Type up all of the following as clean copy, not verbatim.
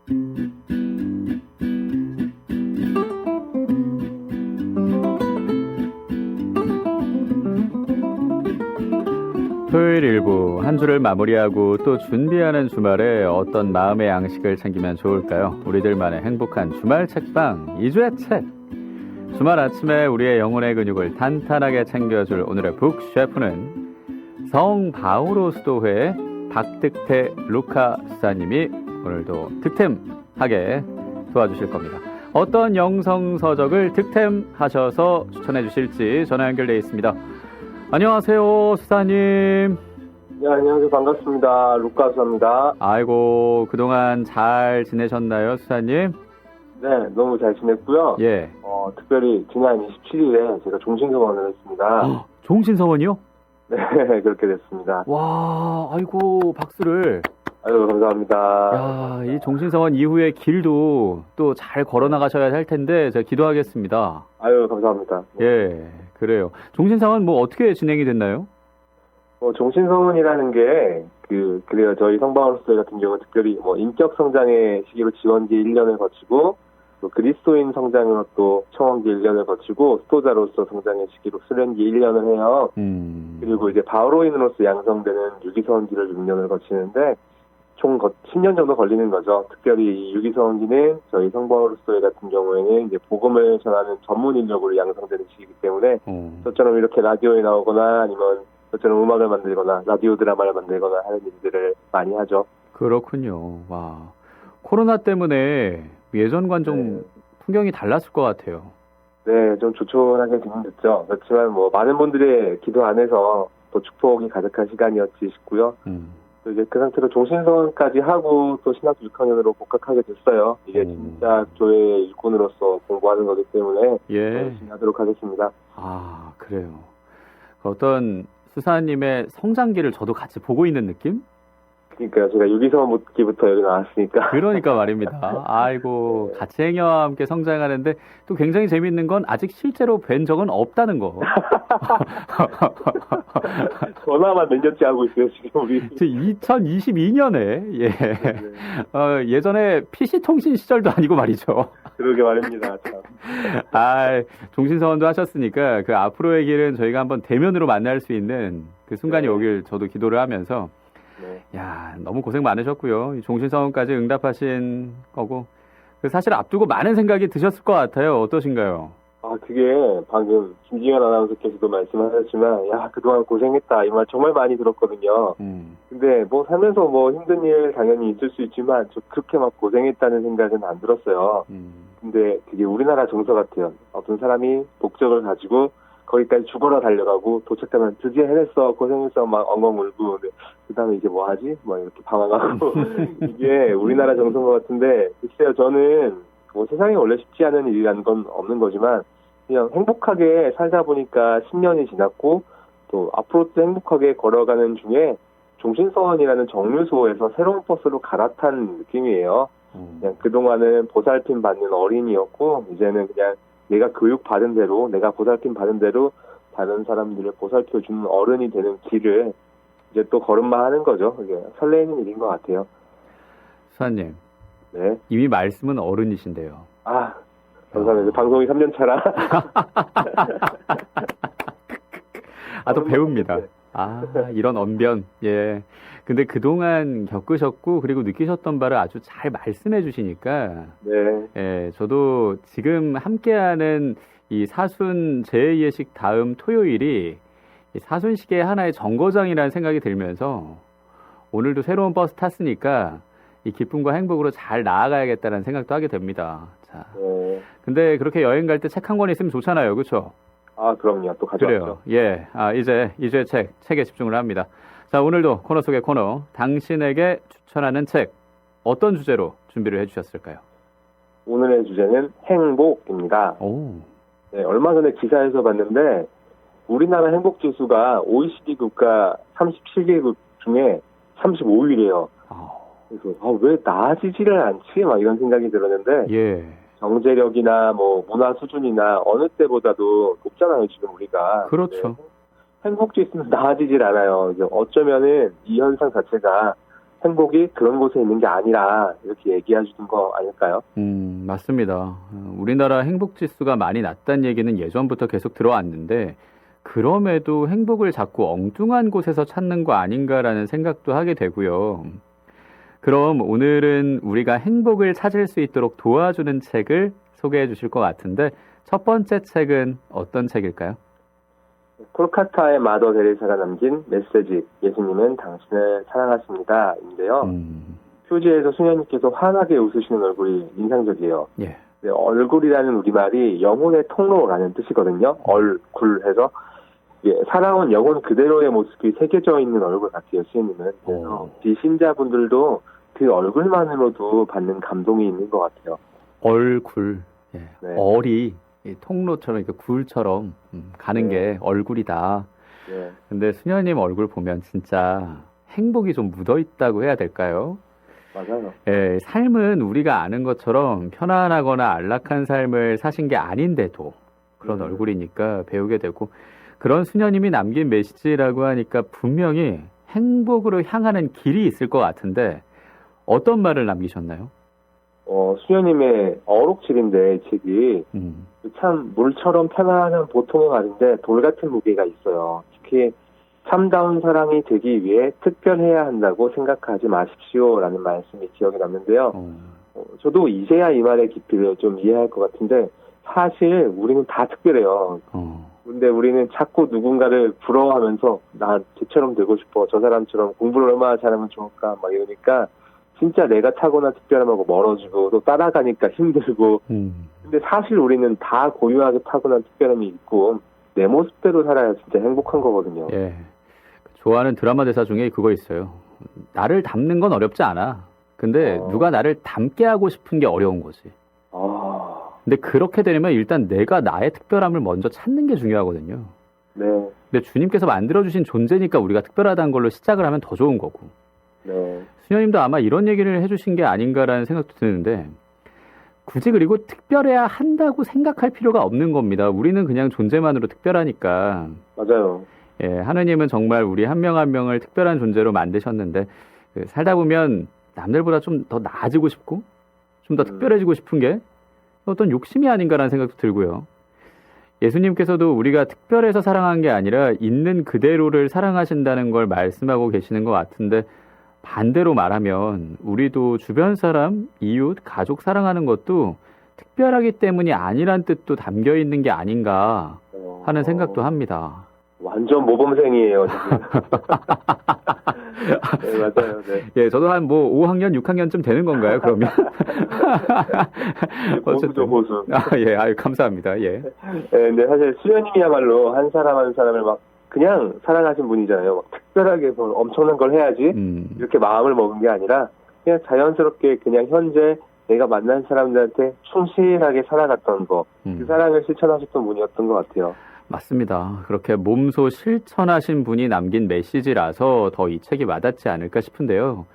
토요일 일부 한 주를 마무리하고 또 준비하는 주말에 어떤 마음의 양식을 챙기면 좋을까요? 우리들만의 행복한 주말 책방 2주의 책. 주말 아침에 우리의 영혼의 근육을 탄탄하게 챙겨줄 오늘의 북셰프는 성바오로 수도회 박득태 루카 수사님이 오늘도 득템하게 도와주실 겁니다. 어떤 영성서적을 득템하셔서 추천해 주실지 전화 연결되어 있습니다. 안녕하세요, 수사님. 네, 안녕하세요. 반갑습니다. 루카 수사입니다. 아이고, 그동안 잘 지내셨나요, 수사님? 네, 너무 잘 지냈고요. 예. 특별히 지난 27일에 제가 종신서원을 했습니다. 종신서원이요? 네, 그렇게 됐습니다. 와, 아이고, 박수를. 아유, 감사합니다. 야, 이 종신서원 이후의 길도 또 잘 걸어나가셔야 할 텐데, 제가 기도하겠습니다. 아유, 감사합니다. 예, 그래요. 종신서원 뭐 어떻게 진행이 됐나요? 종신서원이라는 게, 그래요. 저희 성바오로스 같은 경우는 특별히 인격 성장의 시기로 지원기 1년을 거치고, 또 그리스도인 성장으로 또 청원기 1년을 거치고, 수도자로서 성장의 시기로 수련기 1년을 해요. 그리고 이제 바오로인으로서 양성되는 유기서원기를 6년을 거치는데, 총 10년 정도 걸리는 거죠. 특별히 이 유기서원기는 저희 성바오로스 같은 경우에는 이제 복음을 전하는 전문 인력으로 양성되는 시기이기 때문에, 저처럼 이렇게 라디오에 나오거나 아니면 저처럼 음악을 만들거나 라디오 드라마를 만들거나 하는 일들을 많이 하죠. 그렇군요. 와, 코로나 때문에 예전과는 좀 풍경이 달랐을 것 같아요. 네, 좀 조촐하게 진행됐죠. 그렇지만 많은 분들의 기도 안에서 또 축복이 가득한 시간이었지 싶고요. 또 이제 그 상태로 종신서원까지 하고 또 신학교 6학년으로 복학하게 됐어요. 이게 진짜 교회 일꾼으로서 공부하는 거기 때문에 열심히 하도록 하겠습니다. 아, 그래요. 어떤 수사님의 성장기를 저도 같이 보고 있는 느낌? 그러니까요. 제가 유기서원기부터 여기 나왔으니까. 그러니까 말입니다. 아이고, 같이 행여와 함께 성장하는데 또 굉장히 재밌는 건 아직 실제로 뵌 적은 없다는 거. 전화만 몇 년째 하고 있어요, 지금 우리. 2022년에, 예. 예전에 PC통신 시절도 아니고 말이죠. 그러게 말입니다, 참. 종신서원도 하셨으니까 그 앞으로의 길은 저희가 한번 대면으로 만날 수 있는 그 순간이 오길 저도 기도를 하면서 야, 너무 고생 많으셨고요. 종신서원까지 응답하신 거고. 사실 앞두고 많은 생각이 드셨을 것 같아요. 어떠신가요? 그게 방금 김지현 아나운서께서도 말씀하셨지만, 야, 그동안 고생했다. 이 말 정말 많이 들었거든요. 근데 살면서 힘든 일 당연히 있을 수 있지만, 저 그렇게 막 고생했다는 생각은 안 들었어요. 근데 그게 우리나라 정서 같아요. 어떤 사람이 목적을 가지고 거기까지 죽어라 달려가고 도착하면 드디어 해냈어, 고생했어, 막 엉엉 울고, 그 다음에 이제 뭐 하지? 막 이렇게 방황하고. 이게 우리나라 정서인 것 같은데, 글쎄요, 저는 세상에 원래 쉽지 않은 일이라는 건 없는 거지만, 그냥 행복하게 살다 보니까 10년이 지났고, 또 앞으로도 행복하게 걸어가는 중에 종신서원이라는 정류소에서 새로운 버스로 갈아탄 느낌이에요. 그냥 그동안은 보살핌 받는 어린이였고, 이제는 그냥 내가 교육받은 대로, 내가 보살핌 받은 대로 다른 사람들을 보살펴주는 어른이 되는 길을 이제 또 걸음마 하는 거죠. 이게 설레이는 일인 것 같아요. 수사님. 네. 이미 말씀은 어른이신데요. 감사합니다. 방송이 3년 차라. 또 배웁니다. 이런 언변. 예. 근데 그동안 겪으셨고, 그리고 느끼셨던 바를 아주 잘 말씀해 주시니까. 네. 예, 저도 지금 함께하는 이 사순 제2예식 다음 토요일이 이 사순식의 하나의 정거장이라는 생각이 들면서 오늘도 새로운 버스 탔으니까 이 기쁨과 행복으로 잘 나아가야겠다는 생각도 하게 됩니다. 자. 근데 그렇게 여행 갈 때 책 한 권 있으면 좋잖아요. 그렇죠? 그럼요. 또 가져왔죠. 그래요. 예. 이제 2주의 책에 집중을 합니다. 자, 오늘도 코너 속의 코너, 당신에게 추천하는 책, 어떤 주제로 준비를 해주셨을까요? 오늘의 주제는 행복입니다. 네, 얼마 전에 기사에서 봤는데, 우리나라 행복지수가 OECD 국가 37개국 중에 35위래요. 그래서, 왜 나아지지를 않지? 막 이런 생각이 들었는데, 경제력이나 문화 수준이나 어느 때보다도 높잖아요, 지금 우리가. 그렇죠. 행복지수는 나아지질 않아요. 이제 어쩌면은 이 현상 자체가 행복이 그런 곳에 있는 게 아니라 이렇게 얘기해 주는 거 아닐까요? 맞습니다. 우리나라 행복 지수가 많이 낮다는 얘기는 예전부터 계속 들어왔는데 그럼에도 행복을 자꾸 엉뚱한 곳에서 찾는 거 아닌가라는 생각도 하게 되고요. 그럼 오늘은 우리가 행복을 찾을 수 있도록 도와주는 책을 소개해 주실 것 같은데 첫 번째 책은 어떤 책일까요? 콜카타의 마더 데레사가 남긴 메시지, 예수님은 당신을 사랑하십니다. 인데요. 표지에서 수녀님께서 환하게 웃으시는 얼굴이 인상적이에요. 예. 네, 얼굴이라는 우리말이 영혼의 통로라는 뜻이거든요. 얼굴해서 살아온 영혼 그대로의 모습이 새겨져 있는 얼굴 같아요, 수녀님은. 그래서 비신자분들도 그 얼굴만으로도 받는 감동이 있는 것 같아요. 얼굴, 예. 네. 얼이 통로처럼 이렇게 굴처럼 가는 네. 게 얼굴이다. 네. 근데 수녀님 얼굴 보면 진짜 행복이 좀 묻어 있다고 해야 될까요? 맞아요. 예, 삶은 우리가 아는 것처럼 편안하거나 안락한 삶을 사신 게 아닌데도 그런 얼굴이니까 배우게 되고 그런 수녀님이 남긴 메시지라고 하니까 분명히 행복으로 향하는 길이 있을 것 같은데 어떤 말을 남기셨나요? 수녀님의 어록책인데 이 책이 참 물처럼 편안한 보통의 말인데 돌 같은 무게가 있어요. 특히 참다운 사랑이 되기 위해 특별해야 한다고 생각하지 마십시오라는 말씀이 기억에 남는데요. 저도 이제야 이 말의 깊이를 좀 이해할 것 같은데 사실 우리는 다 특별해요. 근데 우리는 자꾸 누군가를 부러워하면서 나 쟤처럼 되고 싶어. 저 사람처럼 공부를 얼마나 잘하면 좋을까 막 이러니까 진짜 내가 타고난 특별함하고 멀어지고 또 따라가니까 힘들고 근데 사실 우리는 다 고유하게 타고난 특별함이 있고 내 모습대로 살아야 진짜 행복한 거거든요. 예. 좋아하는 드라마 대사 중에 그거 있어요. 나를 닮는 건 어렵지 않아. 근데 누가 나를 닮게 하고 싶은 게 어려운 거지. 근데 그렇게 되려면 일단 내가 나의 특별함을 먼저 찾는 게 중요하거든요. 네. 근데 주님께서 만들어주신 존재니까 우리가 특별하다는 걸로 시작을 하면 더 좋은 거고. 네. 수녀님도 아마 이런 얘기를 해주신 게 아닌가라는 생각도 드는데 굳이 그리고 특별해야 한다고 생각할 필요가 없는 겁니다. 우리는 그냥 존재만으로 특별하니까. 맞아요. 예, 하느님은 정말 우리 한 명 한 명을 특별한 존재로 만드셨는데 살다 보면 남들보다 좀 더 나아지고 싶고 좀 더 특별해지고 싶은 게 어떤 욕심이 아닌가라는 생각도 들고요. 예수님께서도 우리가 특별해서 사랑한 게 아니라 있는 그대로를 사랑하신다는 걸 말씀하고 계시는 것 같은데 반대로 말하면 우리도 주변 사람, 이웃, 가족 사랑하는 것도 특별하기 때문이 아니란 뜻도 담겨 있는 게 아닌가 하는 생각도 합니다. 완전 모범생이에요, 지금. 네, 맞아요. 네. 예, 저도 한 5학년, 6학년쯤 되는 건가요, 그러면? 고수죠, 고수. 예, 아유, 감사합니다. 예. 네, 근데 사실 수녀님이야말로 한 사람 한 사람을 막 그냥 사랑하신 분이잖아요. 막 특별하게 뭘 엄청난 걸 해야지 이렇게 마음을 먹은 게 아니라 그냥 자연스럽게 그냥 현재 내가 만난 사람들한테 충실하게 살아갔던 거, 그 사랑을 실천하셨던 분이었던 것 같아요. 맞습니다. 그렇게 몸소 실천하신 분이 남긴 메시지라서 더 이 책이 와닿지 않을까 싶은데요.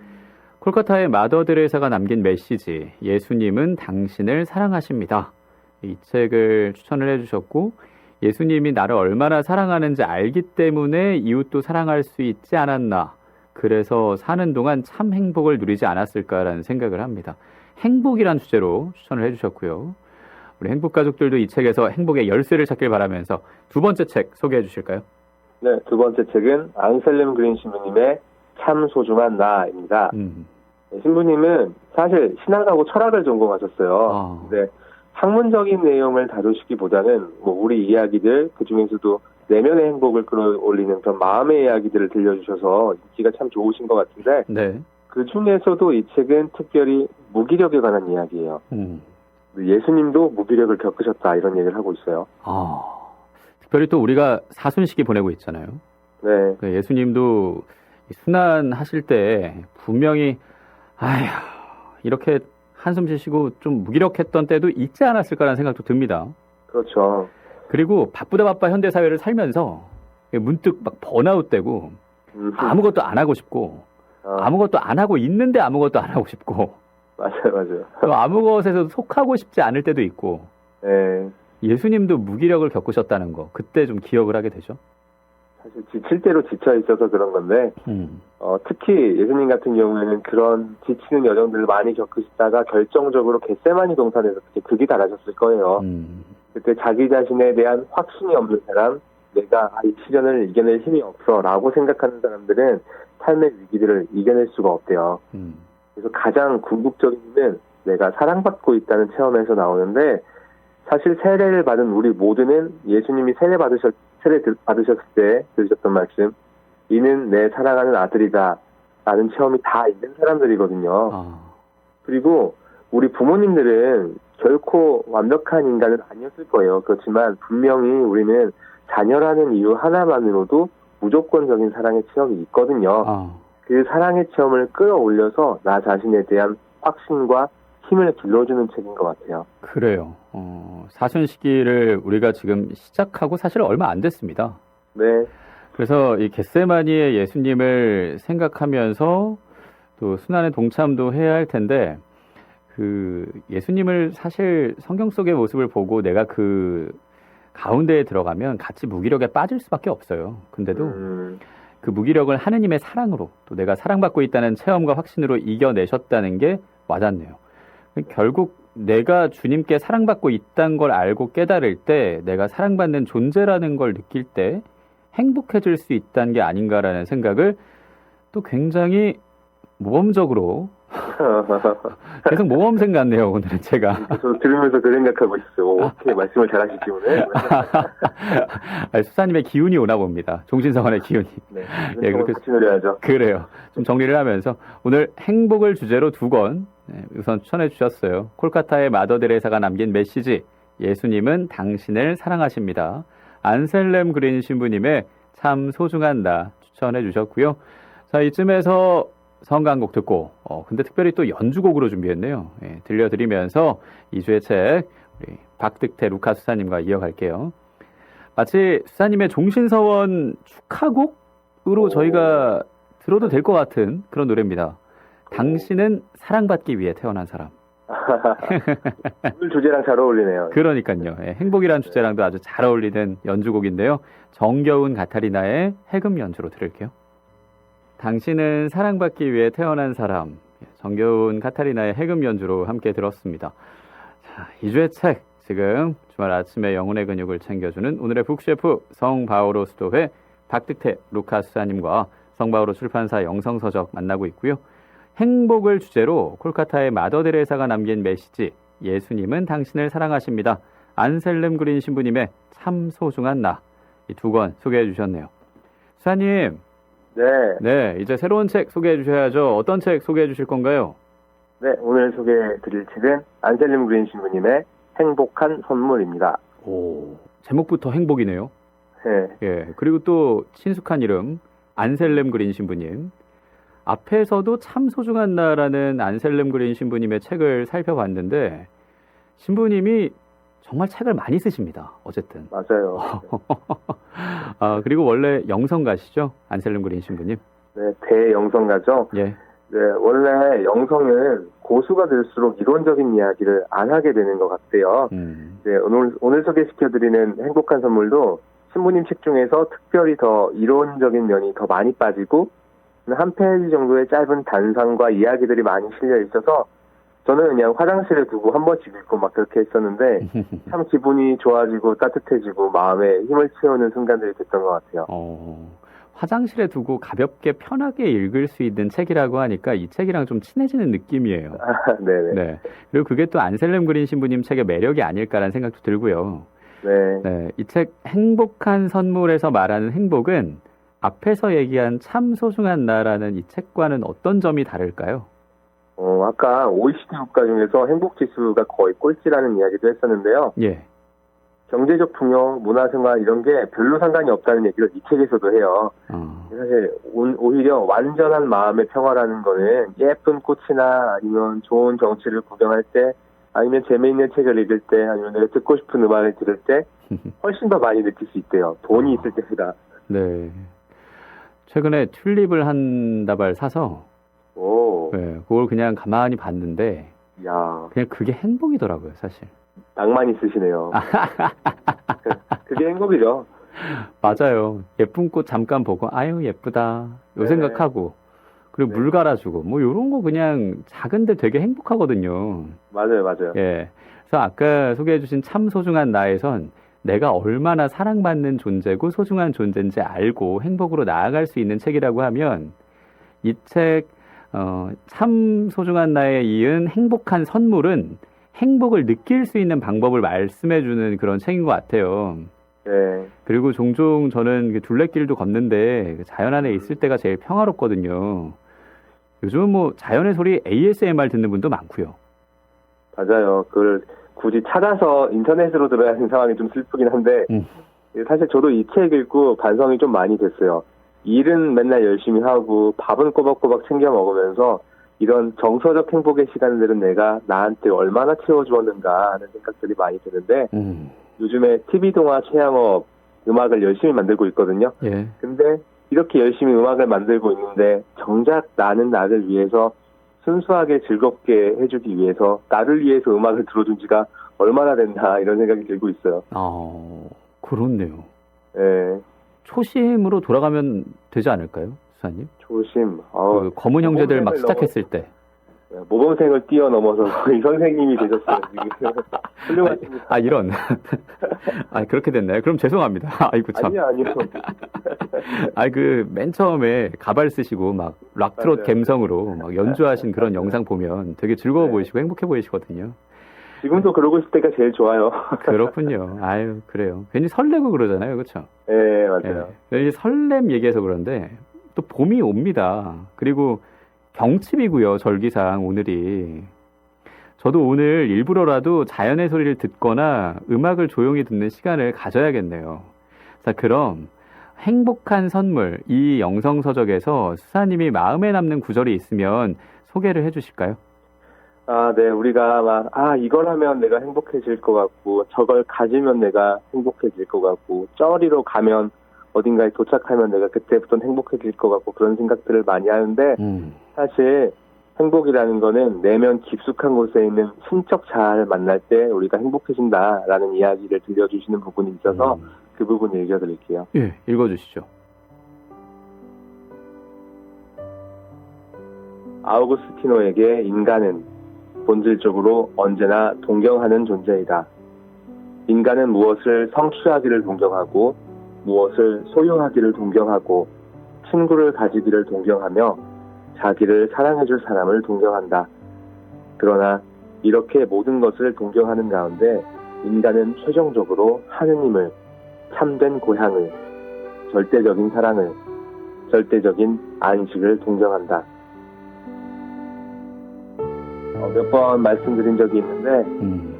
콜카타의 마더 데레사가 남긴 메시지, 예수님은 당신을 사랑하십니다. 이 책을 추천을 해주셨고 예수님이 나를 얼마나 사랑하는지 알기 때문에 이웃도 사랑할 수 있지 않았나. 그래서 사는 동안 참 행복을 누리지 않았을까라는 생각을 합니다. 행복이란 주제로 추천을 해주셨고요. 우리 행복가족들도 이 책에서 행복의 열쇠를 찾길 바라면서 두 번째 책 소개해 주실까요? 네, 두 번째 책은 앙셀름 그린 신부님의 참 소중한 나입니다. 신부님은 사실 신학하고 철학을 전공하셨어요. 근데 학문적인 내용을 다루시기보다는 우리 이야기들, 그중에서도 내면의 행복을 끌어올리는 그런 마음의 이야기들을 들려주셔서 인기가 참 좋으신 것 같은데 네. 그 중에서도 이 책은 특별히 무기력에 관한 이야기예요. 예수님도 무기력을 겪으셨다 이런 얘기를 하고 있어요. 특별히 또 우리가 사순시기 보내고 있잖아요. 네. 예수님도 순환하실 때 분명히 이렇게 한숨 쉬시고 좀 무기력했던 때도 있지 않았을까라는 생각도 듭니다. 그렇죠. 그리고 바쁘다 바빠 현대사회를 살면서 문득 막 번아웃되고 아무것도 안 하고 싶고 아무것도 안 하고 있는데 아무것도 안 하고 싶고 맞아요. 또 아무 것에서도 속하고 싶지 않을 때도 있고 네. 예수님도 무기력을 겪으셨다는 거 그때 좀 기억을 하게 되죠. 사실 지칠 대로 지쳐 있어서 그런 건데, 특히 예수님 같은 경우에는 그런 지치는 여정들을 많이 겪으시다가 결정적으로 겟세마니 동산에서 극이 달하셨을 거예요. 그때 자기 자신에 대한 확신이 없는 사람, 내가 이 시련을 이겨낼 힘이 없어라고 생각하는 사람들은 삶의 위기들을 이겨낼 수가 없대요. 그래서 가장 궁극적인 힘은 내가 사랑받고 있다는 체험에서 나오는데, 사실 세례를 받은 우리 모두는 예수님이 세례 받으셨을 때 들으셨던 말씀, 이는 내 사랑하는 아들이다 라는 체험이 다 있는 사람들이거든요. 그리고 우리 부모님들은 결코 완벽한 인간은 아니었을 거예요. 그렇지만 분명히 우리는 자녀라는 이유 하나만으로도 무조건적인 사랑의 체험이 있거든요. 그 사랑의 체험을 끌어올려서 나 자신에 대한 확신과 힘을 길러주는 책인 것 같아요. 그래요. 사순 시기를 우리가 지금 시작하고 사실 얼마 안 됐습니다. 네. 그래서 이 겟세마니의 예수님을 생각하면서 또 순환의 동참도 해야 할 텐데, 그 예수님을 사실 성경 속의 모습을 보고 내가 그 가운데에 들어가면 같이 무기력에 빠질 수밖에 없어요. 근데도 그 무기력을 하느님의 사랑으로, 또 내가 사랑받고 있다는 체험과 확신으로 이겨내셨다는 게 와닿네요. 결국 내가 주님께 사랑받고 있다는 걸 알고 깨달을 때, 내가 사랑받는 존재라는 걸 느낄 때 행복해질 수 있다는 게 아닌가라는 생각을 또 굉장히 모범적으로 계속 모범생 같네요, 오늘은 제가. 저 들으면서 그 생각하고 있어요. 오케이, 말씀을 잘하시기 때문에. 수사님의 기운이 오나 봅니다. 종신성원의 기운이. 네, 그렇게 같이 노래하죠. 그래요. 좀 정리를 하면서 오늘 행복을 주제로 두 권 우선 추천해 주셨어요. 콜카타의 마더 데레사가 남긴 메시지, 예수님은 당신을 사랑하십니다. 안셀렘 그린 신부님의 참 소중한 나 추천해 주셨고요. 자, 이쯤에서 성강곡 듣고, 근데 특별히 또 연주곡으로 준비했네요. 예, 들려드리면서 2주의 책, 우리 박득태 루카 수사님과 이어갈게요. 마치 수사님의 종신서원 축하곡으로 저희가 들어도 될 것 같은 그런 노래입니다. 당신은 사랑받기 위해 태어난 사람. 오늘 주제랑 잘 어울리네요. 그러니까요. 예, 행복이란 주제랑도 아주 잘 어울리는 연주곡인데요. 정겨운 가타리나의 해금 연주로 들을게요. 당신은 사랑받기 위해 태어난 사람, 정겨운 카타리나의 해금 연주로 함께 들었습니다. 자, 2주의 책, 지금 주말 아침에 영혼의 근육을 챙겨주는 오늘의 북셰프 성바오로 수도회 박득태 루카 수사님과 성바오로 출판사 영성서적 만나고 있고요. 행복을 주제로 콜카타의 마더 데레사가 남긴 메시지, 예수님은 당신을 사랑하십니다. 안셀렘 그린 신부님의 참 소중한 나, 이 두 권 소개해 주셨네요. 수사님, 네, 이제 새로운 책 소개해 주셔야죠. 어떤 책 소개해 주실 건가요? 네, 오늘 소개해 드릴 책은 안셀렘 그린 신부님의 행복한 선물입니다. 오, 제목부터 행복이네요. 네. 예, 그리고 또 친숙한 이름, 안셀렘 그린 신부님. 앞에서도 참 소중한 나라는 안셀렘 그린 신부님의 책을 살펴봤는데, 신부님이 정말 책을 많이 쓰십니다. 어쨌든. 맞아요. 그리고 원래 영성가시죠? 안셀렘 그린 신부님. 네, 대영성가죠. 예. 네, 원래 영성은 고수가 될수록 이론적인 이야기를 안 하게 되는 것 같아요. 네, 오늘 소개시켜드리는 행복한 선물도 신부님 책 중에서 특별히 더 이론적인 면이 더 많이 빠지고, 한 페이지 정도의 짧은 단상과 이야기들이 많이 실려 있어서 저는 그냥 화장실에 두고 한 번씩 읽고 막 그렇게 했었는데 참 기분이 좋아지고 따뜻해지고 마음에 힘을 채우는 순간들이 됐던 것 같아요. 화장실에 두고 가볍게 편하게 읽을 수 있는 책이라고 하니까 이 책이랑 좀 친해지는 느낌이에요. 네네. 네. 그리고 그게 또 안셀렘 그린 신부님 책의 매력이 아닐까라는 생각도 들고요. 네. 이 책 행복한 선물에서 말하는 행복은 앞에서 얘기한 참 소중한 나라는 이 책과는 어떤 점이 다를까요? 아까 OECD 국가 중에서 행복지수가 거의 꼴찌라는 이야기도 했었는데요. 예. 경제적 풍요, 문화생활 이런 게 별로 상관이 없다는 얘기를 이 책에서도 해요. 사실 오히려 완전한 마음의 평화라는 거는 예쁜 꽃이나 아니면 좋은 경치를 구경할 때, 아니면 재미있는 책을 읽을 때, 아니면 내가 듣고 싶은 음악을 들을 때 훨씬 더 많이 느낄 수 있대요. 돈이 있을 때보다. 네. 최근에 튤립을 한 다발 사서 네, 그걸 그냥 가만히 봤는데 그냥 그게 행복이더라고요, 사실. 낭만 있으시네요. 그게 행복이죠. 맞아요. 예쁜 꽃 잠깐 보고, 아유, 예쁘다. 요 네. 생각하고, 그리고 네. 물 갈아주고, 뭐, 요런 거 그냥 작은데 되게 행복하거든요. 맞아요, 맞아요. 예. 그래서 아까 소개해주신 참 소중한 나에선 내가 얼마나 사랑받는 존재고 소중한 존재인지 알고 행복으로 나아갈 수 있는 책이라고 하면 이 책, 참 소중한 나에 이은 행복한 선물은 행복을 느낄 수 있는 방법을 말씀해주는 그런 책인 것 같아요. 네. 그리고 종종 저는 그 둘레길도 걷는데 그 자연 안에 있을 때가 제일 평화롭거든요. 요즘은 뭐 자연의 소리 ASMR 듣는 분도 많고요. 맞아요. 그걸 굳이 찾아서 인터넷으로 들어야 하는 상황이 좀 슬프긴 한데, 사실 저도 이 책 읽고 반성이 좀 많이 됐어요. 일은 맨날 열심히 하고 밥은 꼬박꼬박 챙겨 먹으면서 이런 정서적 행복의 시간들은 내가 나한테 얼마나 채워주었는가 하는 생각들이 많이 드는데, 요즘에 TV동화 최양업 음악을 열심히 만들고 있거든요. 예. 근데 이렇게 열심히 음악을 만들고 있는데 정작 나는 나를 위해서 순수하게 즐겁게 해주기 위해서 나를 위해서 음악을 들어준 지가 얼마나 됐나 이런 생각이 들고 있어요. 그렇네요. 예. 초심으로 돌아가면 되지 않을까요, 수사님? 조심. 그 검은 형제들 막 시작했을 때. 모범생을 뛰어넘어서 거의 선생님이 되셨어요. 지금. 훌륭하십니다. 이런. 그렇게 됐나요? 그럼 죄송합니다. 아이고, 참. 아니요. 맨 처음에 가발 쓰시고 막 락트롯 맞아요. 감성으로 막 연주하신 그런 맞아요. 영상 보면 되게 즐거워 네. 보이시고 행복해 보이시거든요. 지금도 그러고 있을 때가 제일 좋아요. 그렇군요. 그래요. 괜히 설레고 그러잖아요. 그렇죠? 네, 맞아요. 이 설렘 얘기해서 그런데 또 봄이 옵니다. 그리고 경칩이고요. 절기상 오늘이. 저도 오늘 일부러라도 자연의 소리를 듣거나 음악을 조용히 듣는 시간을 가져야겠네요. 자, 그럼 행복한 선물, 이 영성서적에서 수사님이 마음에 남는 구절이 있으면 소개를 해주실까요? 네, 우리가 이걸 하면 내가 행복해질 것 같고, 저걸 가지면 내가 행복해질 것 같고, 저리로 가면 어딘가에 도착하면 내가 그때부터는 행복해질 것 같고, 그런 생각들을 많이 하는데, 사실 행복이라는 거는 내면 깊숙한 곳에 있는 신적 자아를 만날 때 우리가 행복해진다라는 이야기를 들려주시는 부분이 있어서 그 부분을 읽어드릴게요. 예, 읽어주시죠. 아우구스티노에게 인간은 본질적으로 언제나 동경하는 존재이다. 인간은 무엇을 성취하기를 동경하고 무엇을 소유하기를 동경하고 친구를 가지기를 동경하며 자기를 사랑해줄 사람을 동경한다. 그러나 이렇게 모든 것을 동경하는 가운데 인간은 최종적으로 하느님을, 참된 고향을, 절대적인 사랑을, 절대적인 안식을 동경한다. 몇 번 말씀드린 적이 있는데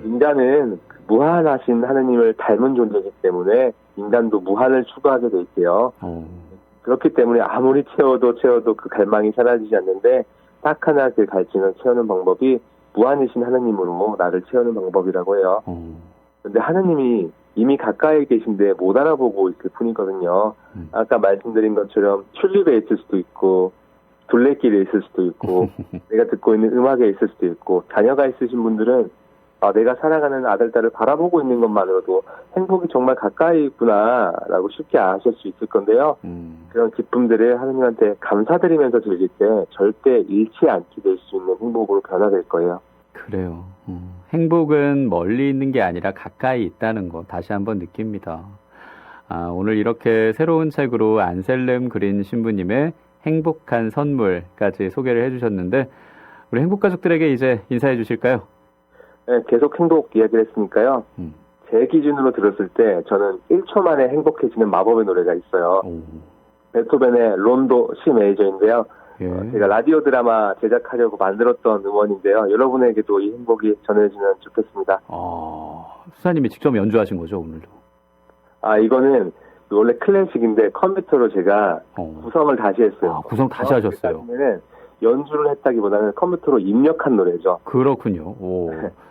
인간은 무한하신 하느님을 닮은 존재이기 때문에 인간도 무한을 추구하게 돼 있대요. 그렇기 때문에 아무리 채워도 그 갈망이 사라지지 않는데 딱 하나 그 갈증을 채우는 방법이 무한이신 하느님으로 나를 채우는 방법이라고 해요. 그런데 하느님이 이미 가까이 계신데 못 알아보고 있을 뿐이거든요. 아까 말씀드린 것처럼 튤립에 있을 수도 있고 둘레길에 있을 수도 있고 내가 듣고 있는 음악에 있을 수도 있고 자녀가 있으신 분들은 내가 살아가는 아들, 딸을 바라보고 있는 것만으로도 행복이 정말 가까이 있구나라고 쉽게 아실 수 있을 건데요. 그런 기쁨들을 하느님한테 감사드리면서 즐길 때 절대 잃지 않게 될 수 있는 행복으로 변화될 거예요. 그래요. 행복은 멀리 있는 게 아니라 가까이 있다는 거 다시 한번 느낍니다. 오늘 이렇게 새로운 책으로 안셀름 그린 신부님의 행복한 선물까지 소개를 해주셨는데 우리 행복가족들에게 이제 인사해 주실까요? 네, 계속 행복 이야기를 했으니까요. 제 기준으로 들었을 때 저는 1초 만에 행복해지는 마법의 노래가 있어요. 베토벤의 론도 C 메이저인데요. 제가 라디오 드라마 제작하려고 만들었던 음원인데요. 여러분에게도 이 행복이 전해지면 좋겠습니다. 수사님이 직접 연주하신 거죠, 오늘도? 이거는 원래 클래식인데 컴퓨터로 제가 구성을 다시 했어요. 구성 다시 하셨어요? 연주를 했다기보다는 컴퓨터로 입력한 노래죠. 그렇군요.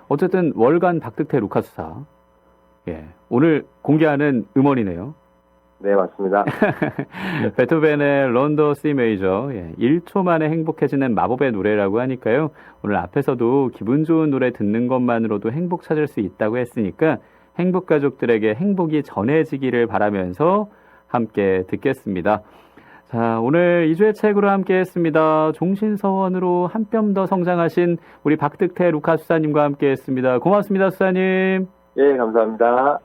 어쨌든 월간 박득태 루카스사. 예. 오늘 공개하는 음원이네요. 네, 맞습니다. 베토벤의 론도 C 메이저. 1초 만에 행복해지는 마법의 노래라고 하니까요. 오늘 앞에서도 기분 좋은 노래 듣는 것만으로도 행복 찾을 수 있다고 했으니까 행복 가족들에게 행복이 전해지기를 바라면서 함께 듣겠습니다. 자, 오늘 2주의 책으로 함께 했습니다. 종신서원으로 한 뼘 더 성장하신 우리 박득태 루카 수사님과 함께 했습니다. 고맙습니다, 수사님. 예, 감사합니다.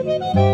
Thank you.